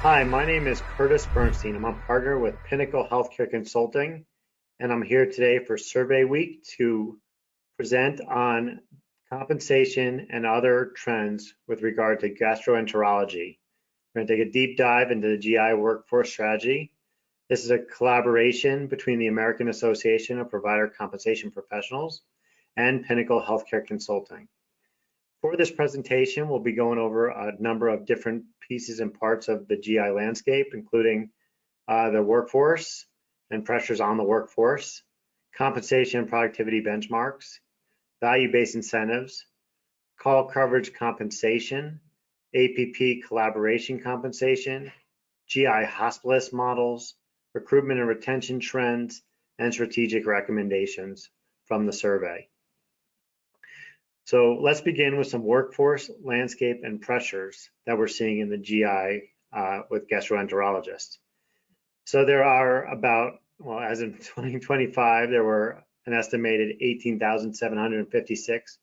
Hi, my name is Curtis Bernstein. I'm a partner with Pinnacle Healthcare Consulting, and I'm here today for Survey Week to present on compensation and other trends with regard to gastroenterology. We're going to take a deep dive into the GI workforce strategy. This is a collaboration between the American Association of Provider Compensation Professionals and Pinnacle Healthcare Consulting. For this presentation, we'll be going over a number of different pieces and parts of the GI landscape, including the workforce and pressures on the workforce, compensation and productivity benchmarks, value-based incentives, call coverage compensation, APP collaboration compensation, GI hospitalist models, recruitment and retention trends, and strategic recommendations from the survey. So let's begin with some workforce, landscape, and pressures that we're seeing in the GI with gastroenterologists. So there are about, well, as of 2025, there were an estimated 18,756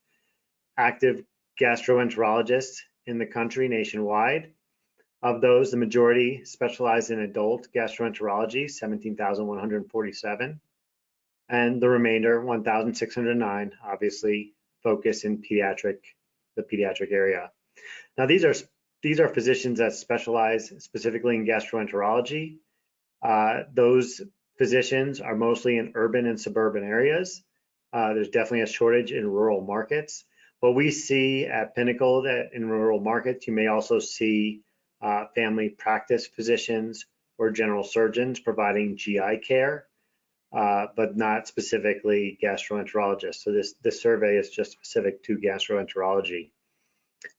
active gastroenterologists in the country nationwide. Of those, the majority specialize in adult gastroenterology, 17,147, and the remainder, 1,609, obviously focus in the pediatric area. Now, these are physicians that specialize specifically in gastroenterology. Those physicians are mostly in urban and suburban areas. There's definitely a shortage in rural markets. What we see at Pinnacle that in rural markets, you may also see family practice physicians or general surgeons providing GI care, but not specifically gastroenterologists. So this survey is just specific to gastroenterology.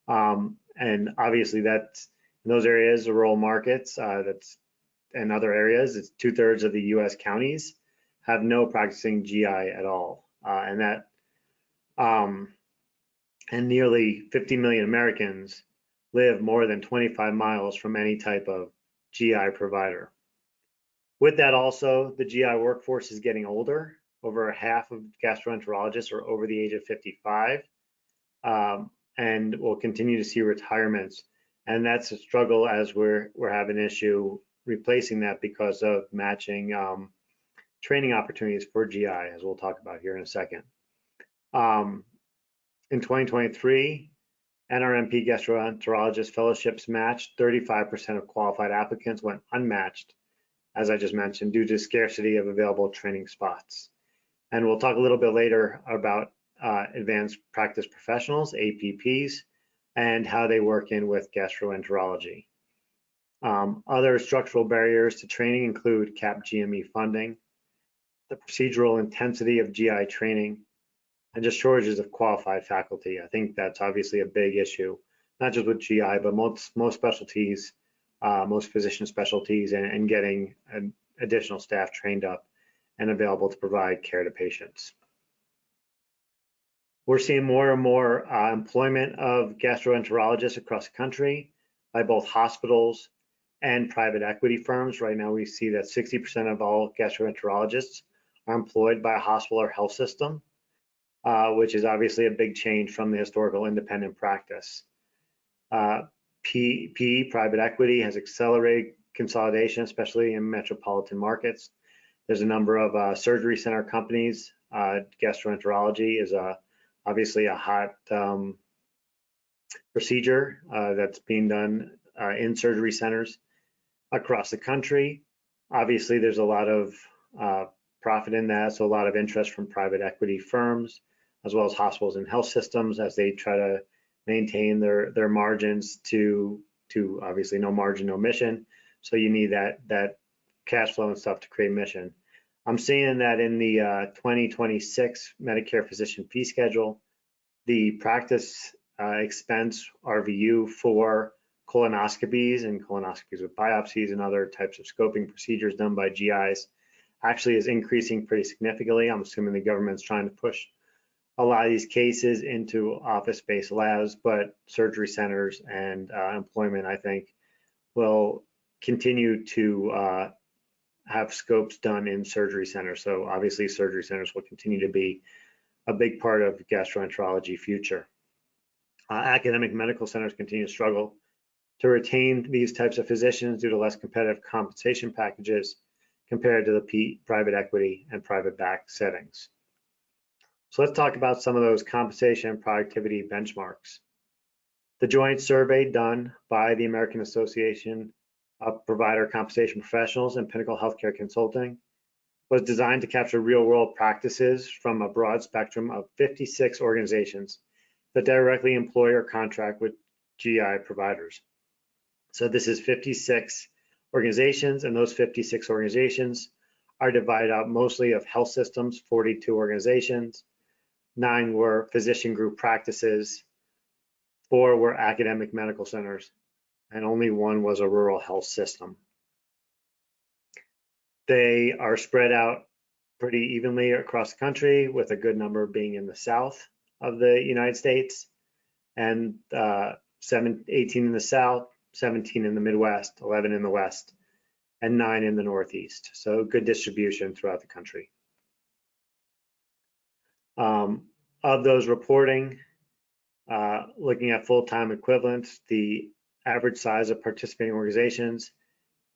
And obviously that's in those areas, the rural markets, and other areas, it's 2/3 of the US counties have no practicing GI at all. And nearly 50 million Americans live more than 25 miles from any type of GI provider. With that also, the GI workforce is getting older. Over half of gastroenterologists are over the age of 55, and we'll continue to see retirements. And that's a struggle as we're having an issue replacing that because of matching training opportunities for GI, as we'll talk about here in a second. In 2023, NRMP gastroenterologist fellowships matched. 35% of qualified applicants went unmatched, as I just mentioned, due to scarcity of available training spots. And we'll talk a little bit later about advanced practice professionals, APPs, and how they work in with gastroenterology. Other structural barriers to training include capped GME funding, the procedural intensity of GI training, and just shortages of qualified faculty. I think that's obviously a big issue, not just with GI, but most specialties, most physician specialties, and getting additional staff trained up and available to provide care to patients. We're seeing more and more employment of gastroenterologists across the country by both hospitals and private equity firms. Right now, we see that 60% of all gastroenterologists are employed by a hospital or health system, which is obviously a big change from the historical independent practice. PE, private equity, has accelerated consolidation, especially in metropolitan markets. There's a number of surgery center companies. Gastroenterology is obviously a hot procedure that's being done in surgery centers across the country. Obviously, there's a lot of profit in that, so a lot of interest from private equity firms, as well as hospitals and health systems as they try to maintain their margins to obviously no margin, no mission. So you need that cash flow and stuff to create mission. I'm seeing that in the 2026 Medicare physician fee schedule, the practice expense RVU for colonoscopies and colonoscopies with biopsies and other types of scoping procedures done by GIs actually is increasing pretty significantly. I'm assuming the government's trying to push a lot of these cases into office-based labs, but surgery centers and employment, I think, will continue to have scopes done in surgery centers. So obviously surgery centers will continue to be a big part of gastroenterology future. Academic medical centers continue to struggle to retain these types of physicians due to less competitive compensation packages compared to the private equity and private back settings. So let's talk about some of those compensation and productivity benchmarks. The joint survey done by the American Association of Provider Compensation Professionals and Pinnacle Healthcare Consulting was designed to capture real-world practices from a broad spectrum of 56 organizations that directly employ or contract with GI providers. So this is 56 organizations, and those 56 organizations are divided out mostly of health systems, 42 organizations, 9 were physician group practices, 4 were academic medical centers, and only 1 was a rural health system. They are spread out pretty evenly across the country, with a good number being in the south of the United States, and 18 in the south, 17 in the Midwest, 11 in the West, and 9 in the Northeast. So good distribution throughout the country. Of those reporting, looking at full-time equivalents, the average size of participating organizations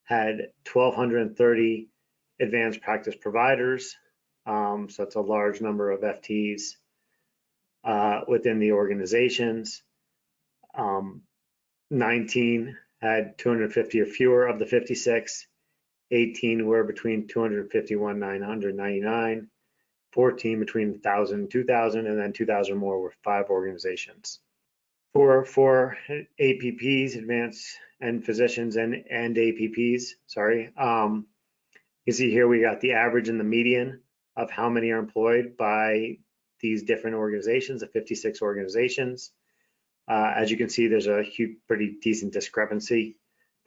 had 1,230 advanced practice providers. So it's a large number of FTEs within the organizations. 19 had 250 or fewer of the 56. 18 were between 251 and 999. 14 between 1,000 and 2,000, and then 2,000 more were 5 organizations. For APPs, advanced and physicians and APPs, sorry. You see here we got the average and the median of how many are employed by these different organizations, the 56 organizations. As you can see, there's a pretty decent discrepancy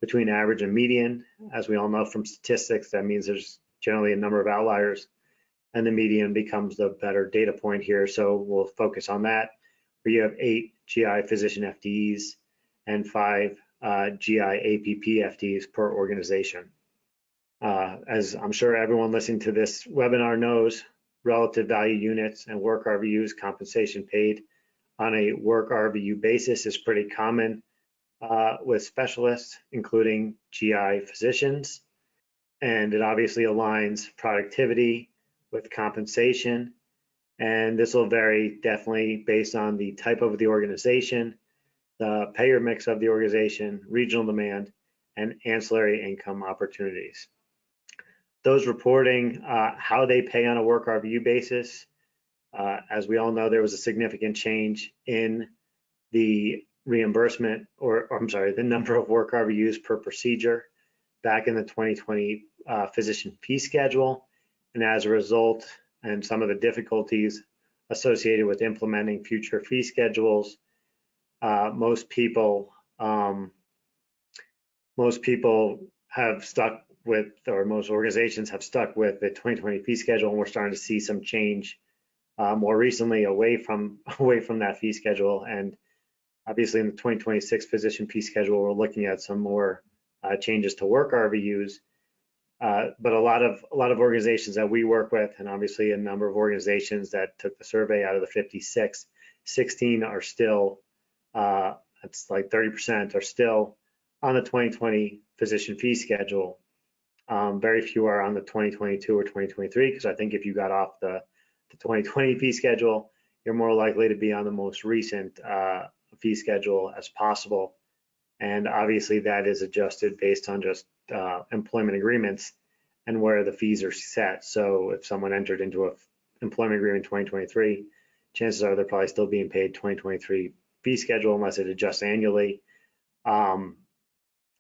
between average and median. As we all know from statistics, that means there's generally a number of outliers, and the median becomes the better data point here. So we'll focus on that, where you have 8 GI physician FTEs and 5 GI APP FTEs per organization. As I'm sure everyone listening to this webinar knows, relative value units and work RVUs, compensation paid on a work RVU basis, is pretty common with specialists, including GI physicians. And it obviously aligns productivity with compensation. And this will vary definitely based on the type of the organization, the payer mix of the organization, regional demand, and ancillary income opportunities. Those reporting how they pay on a work RVU basis, as we all know, there was a significant change in the reimbursement, or I'm sorry, the number of work RVUs per procedure back in the 2020 physician fee schedule. And as a result, and some of the difficulties associated with implementing future fee schedules, most people have stuck with, or most organizations have stuck with the 2020 fee schedule, and we're starting to see some change more recently away from that fee schedule. And obviously in the 2026 physician fee schedule, we're looking at some more changes to work RVUs. But a lot of organizations that we work with, and obviously a number of organizations that took the survey, out of the 56, 16 are still, it's like 30% are still on the 2020 physician fee schedule. Very few are on the 2022 or 2023, because I think if you got off the 2020 fee schedule, you're more likely to be on the most recent fee schedule as possible. And obviously that is adjusted based on just employment agreements and where the fees are set. So if someone entered into an employment agreement in 2023, chances are they're probably still being paid 2023 fee schedule unless it adjusts annually. And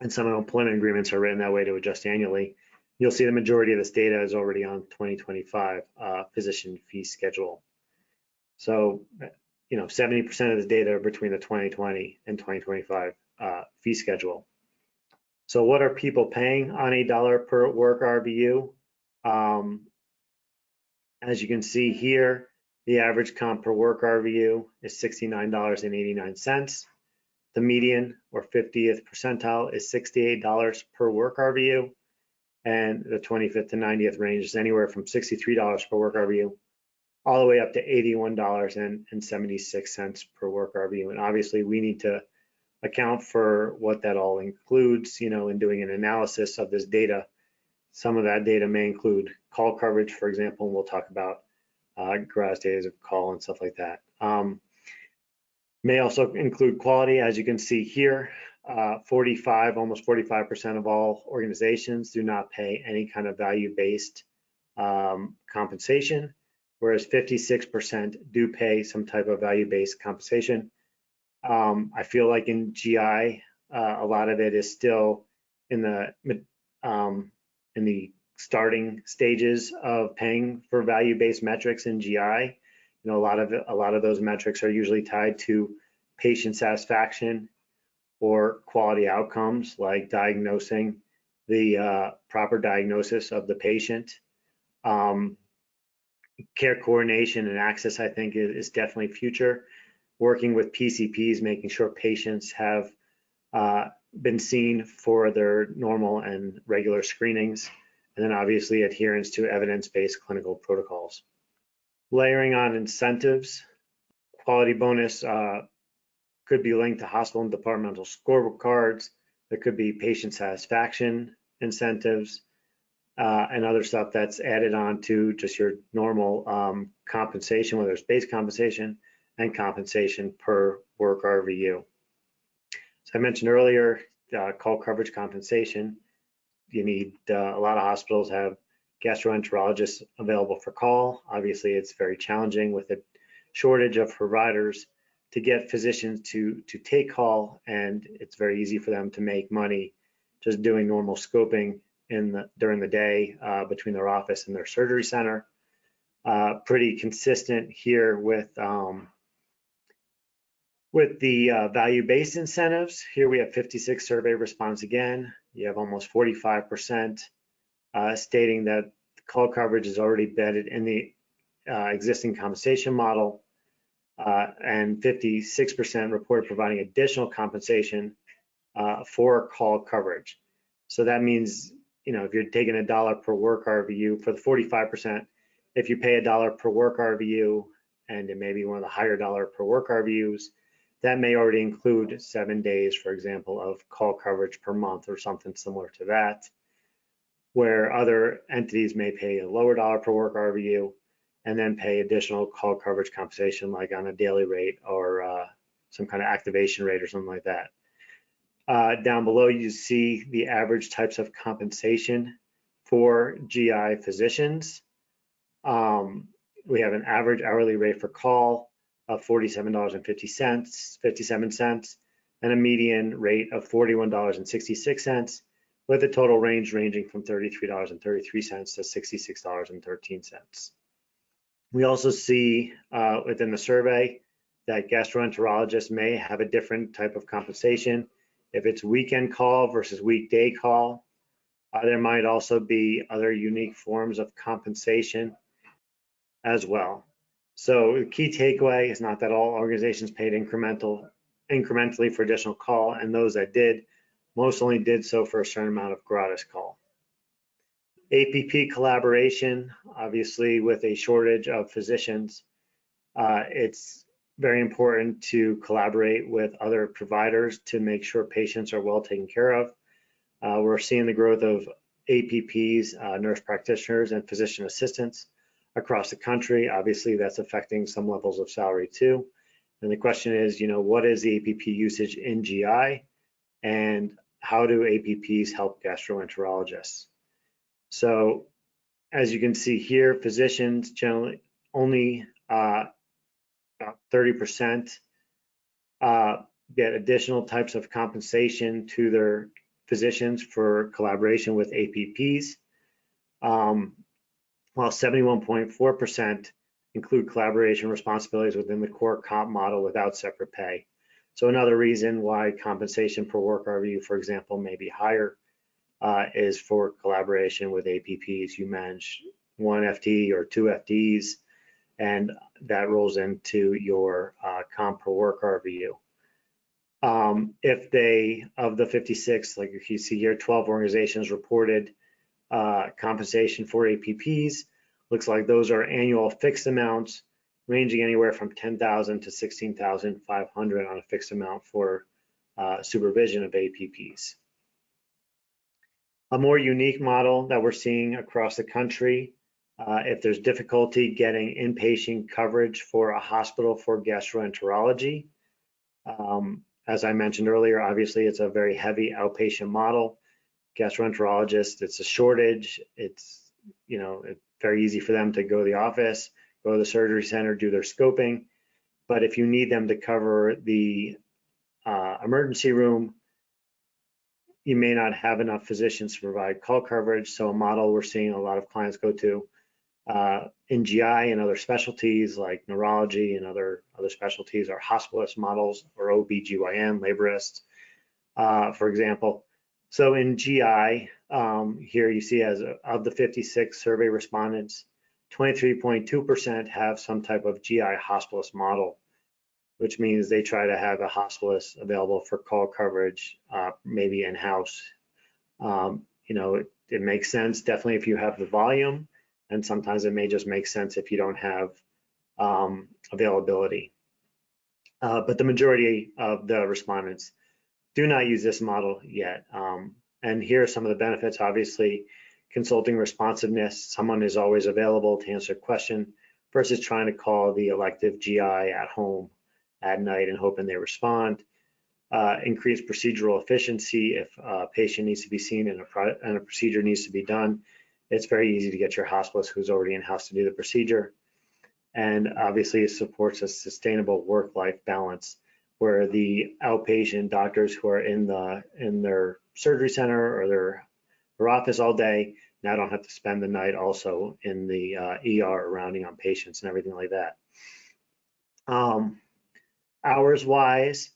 some employment agreements are written that way to adjust annually. You'll see the majority of this data is already on 2025 physician fee schedule. So, 70% of this data are between the 2020 and 2025 fee schedule. So what are people paying on a dollar per work RVU? As you can see here, the average comp per work RVU is $69.89. The median, or 50th percentile, is $68 per work RVU, and the 25th to 90th range is anywhere from $63 per work RVU all the way up to $81.76 per work RVU. And obviously we need to account for what that all includes, in doing an analysis of this data. Some of that data may include call coverage, for example, and we'll talk about gross days of call and stuff like that. May also include quality, as you can see here. Almost 45% of all organizations do not pay any kind of value-based compensation, whereas 56% do pay some type of value-based compensation. I feel like in GI, a lot of it is still in the starting stages of paying for value-based metrics in GI. A lot of those metrics are usually tied to patient satisfaction or quality outcomes, like diagnosing the proper diagnosis of the patient. Care coordination and access, I think, is definitely future. Working with PCPs, making sure patients have been seen for their normal and regular screenings, and then obviously adherence to evidence-based clinical protocols. Layering on incentives, quality bonus could be linked to hospital and departmental scorecards. There could be patient satisfaction incentives and other stuff that's added on to just your normal compensation, whether it's base compensation and compensation per work RVU. So I mentioned earlier, call coverage compensation. You need a lot of hospitals have gastroenterologists available for call. Obviously, it's very challenging with a shortage of providers to get physicians to take call, and it's very easy for them to make money just doing normal scoping during the day between their office and their surgery center. Pretty consistent here with the value-based incentives. Here we have 56 survey response again. You have almost 45% stating that call coverage is already embedded in the existing compensation model, and 56% reported providing additional compensation for call coverage. So that means, if you're taking $1 per work RVU for the 45%, if you pay $1 per work RVU, and it may be one of the higher dollar per work RVUs, that may already include 7 days, for example, of call coverage per month or something similar to that, where other entities may pay a lower dollar per work RVU and then pay additional call coverage compensation, like on a daily rate or some kind of activation rate or something like that. Down below, you see the average types of compensation for GI physicians. We have an average hourly rate for call of $47.57, and a median rate of $41.66, with a total range ranging from $33.33 to $66.13. We also see within the survey that gastroenterologists may have a different type of compensation. If it's weekend call versus weekday call, there might also be other unique forms of compensation as well. So the key takeaway is not that all organizations paid incrementally for additional call, and those that did, most only did so for a certain amount of gratis call. APP collaboration, obviously with a shortage of physicians, it's very important to collaborate with other providers to make sure patients are well taken care of. We're seeing the growth of APPs, nurse practitioners, and physician assistants across the country. Obviously, that's affecting some levels of salary too. And the question is, what is the APP usage in GI, and how do APPs help gastroenterologists? So as you can see here, physicians generally only about 30% get additional types of compensation to their physicians for collaboration with APPs, while 71.4% include collaboration responsibilities within the core comp model without separate pay. So another reason why compensation per work RVU, for example, may be higher is for collaboration with APPs. You manage one FT or two FTs, and that rolls into your comp per work RVU. If of the 56, like you see here, 12 organizations reported compensation for APPs. Looks like those are annual fixed amounts ranging anywhere from $10,000 to $16,500 on a fixed amount for supervision of APPs. A more unique model that we're seeing across the country, if there's difficulty getting inpatient coverage for a hospital for gastroenterology, as I mentioned earlier, obviously it's a very heavy outpatient model. Gastroenterologists, it's a shortage. It's, it's very easy for them to go to the office, go to the surgery center, do their scoping. But if you need them to cover the emergency room, you may not have enough physicians to provide call coverage. So a model we're seeing a lot of clients go to in GI and other specialties like neurology and other specialties are hospitalist models or OB/GYN, laborists, for example. So in GI, here you see as of the 56 survey respondents, 23.2% have some type of GI hospitalist model, which means they try to have a hospitalist available for call coverage, maybe in-house. It makes sense definitely if you have the volume, and sometimes it may just make sense if you don't have availability. But the majority of the respondents do not use this model yet. And here are some of the benefits. Obviously, consulting responsiveness, someone is always available to answer a question versus trying to call the elective GI at home at night and hoping they respond. Increased procedural efficiency. If a patient needs to be seen and a procedure needs to be done, it's very easy to get your hospitalist who's already in-house to do the procedure. And obviously it supports a sustainable work-life balance where the outpatient doctors who are in their surgery center or their office all day now don't have to spend the night also in the ER rounding on patients and everything like that. Hours wise,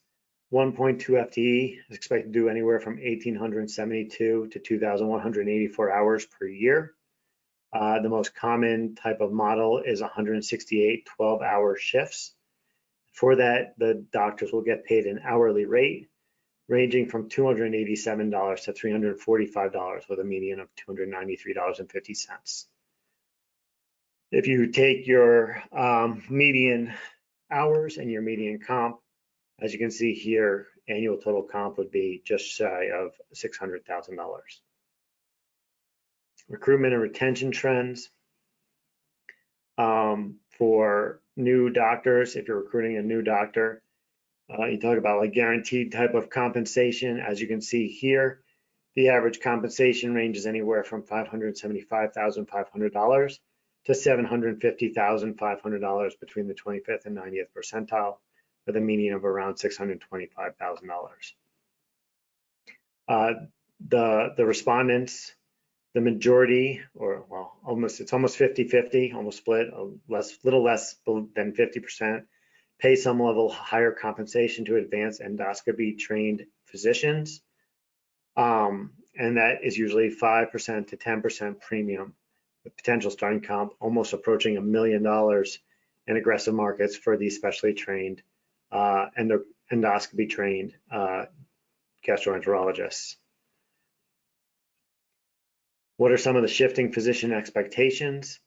1.2 FTE is expected to do anywhere from 1,872 to 2,184 hours per year. The most common type of model is 168 12-hour shifts. For that, the doctors will get paid an hourly rate ranging from $287 to $345 with a median of $293.50. If you take your median hours and your median comp, as you can see here, annual total comp would be just shy of $600,000. Recruitment and retention trends. For new doctors, if you're recruiting a new doctor, you talk about like guaranteed type of compensation. As you can see here, the average compensation ranges anywhere from $575,500 to $750,500 between the 25th and 90th percentile, with a median of around $625,000. The respondents, the majority, or well, it's almost 50-50, almost split, little less than 50%, pay some level higher compensation to advanced endoscopy trained physicians. And that is usually 5% to 10% premium, with potential starting comp almost approaching $1 million in aggressive markets for these specially trained endoscopy trained gastroenterologists. What are some of the shifting physician expectations?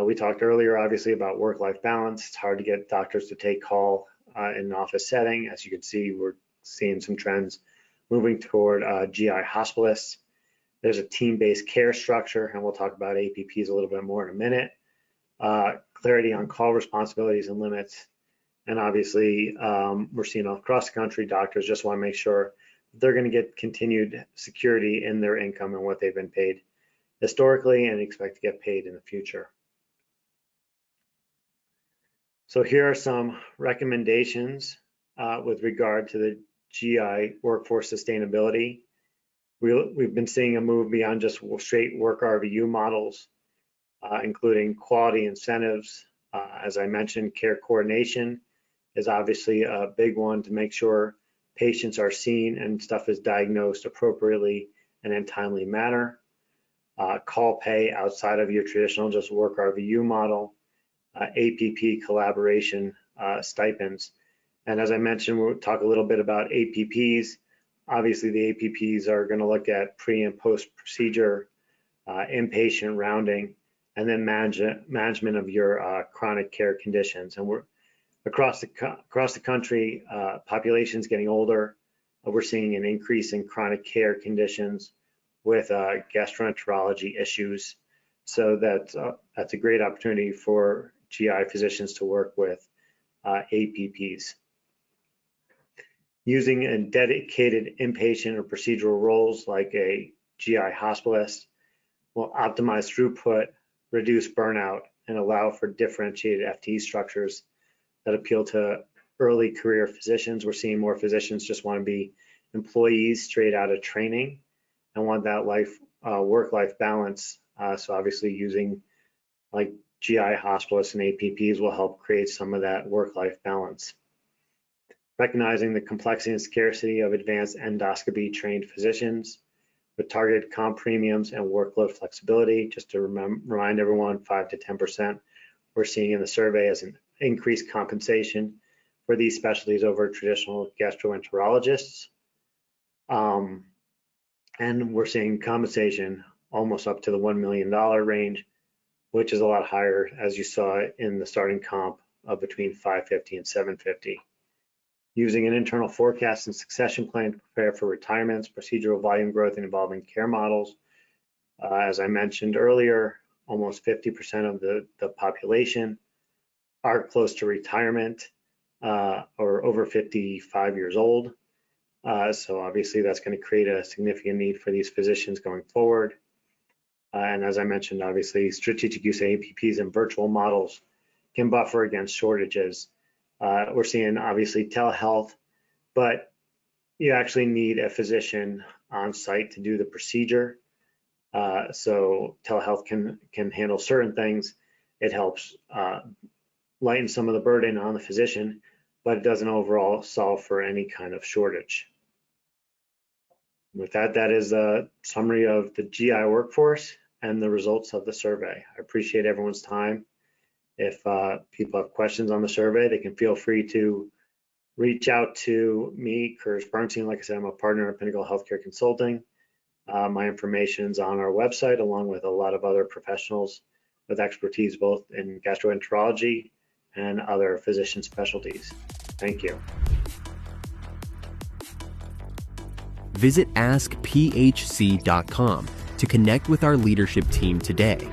We talked earlier, obviously, about work-life balance. It's hard to get doctors to take call in an office setting. As you can see, we're seeing some trends moving toward GI hospitalists. There's a team-based care structure, and we'll talk about APPs a little bit more in a minute. Clarity on call responsibilities and limits. And obviously, we're seeing across the country, doctors just want to make sure they're going to get continued security in their income and what they've been paid historically and expect to get paid in the future. So here are some recommendations with regard to the GI workforce sustainability. We've been seeing a move beyond just straight work RVU models, including quality incentives. As I mentioned, care coordination is obviously a big one to make sure patients are seen and stuff is diagnosed appropriately and in a timely manner. Call pay outside of your traditional just work RVU model, APP collaboration stipends. And as I mentioned, we'll talk a little bit about APPs. Obviously, the APPs are going to look at pre and post procedure, inpatient rounding, and then management of your chronic care conditions. And we're across the country, population's getting older. we're seeing an increase in chronic care conditions with gastroenterology issues. So that's a great opportunity for GI physicians to work with APPs. Using a dedicated inpatient or procedural roles like a GI hospitalist will optimize throughput, reduce burnout, and allow for differentiated FTE structures that appeal to early career physicians. We're seeing more physicians just want to be employees straight out of training and want that work-life balance. So obviously using like GI hospitalists and APPs will help create some of that work-life balance. Recognizing the complexity and scarcity of advanced endoscopy trained physicians with targeted comp premiums and workload flexibility. Just to remind everyone, 5 to 10% we're seeing in the survey as an increased compensation for these specialties over traditional gastroenterologists. And we're seeing compensation almost up to the $1 million range, which is a lot higher, as you saw in the starting comp of between 550 and 750. Using an internal forecast and succession plan to prepare for retirements, procedural volume growth, and evolving care models. As I mentioned earlier, almost 50% of the population are close to retirement or over 55 years old. So obviously that's going to create a significant need for these physicians going forward. And as I mentioned, obviously strategic use of APPs and virtual models can buffer against shortages. We're seeing obviously telehealth, but you actually need a physician on site to do the procedure. So telehealth can handle certain things. It helps lighten some of the burden on the physician, but it doesn't overall solve for any kind of shortage. With that, that is a summary of the GI workforce and the results of the survey. I appreciate everyone's time. If people have questions on the survey, they can feel free to reach out to me, Curtis Bernstein. Like I said, I'm a partner at Pinnacle Healthcare Consulting. My information is on our website, along with a lot of other professionals with expertise both in gastroenterology and other physician specialties. Thank you. Visit askphc.com to connect with our leadership team today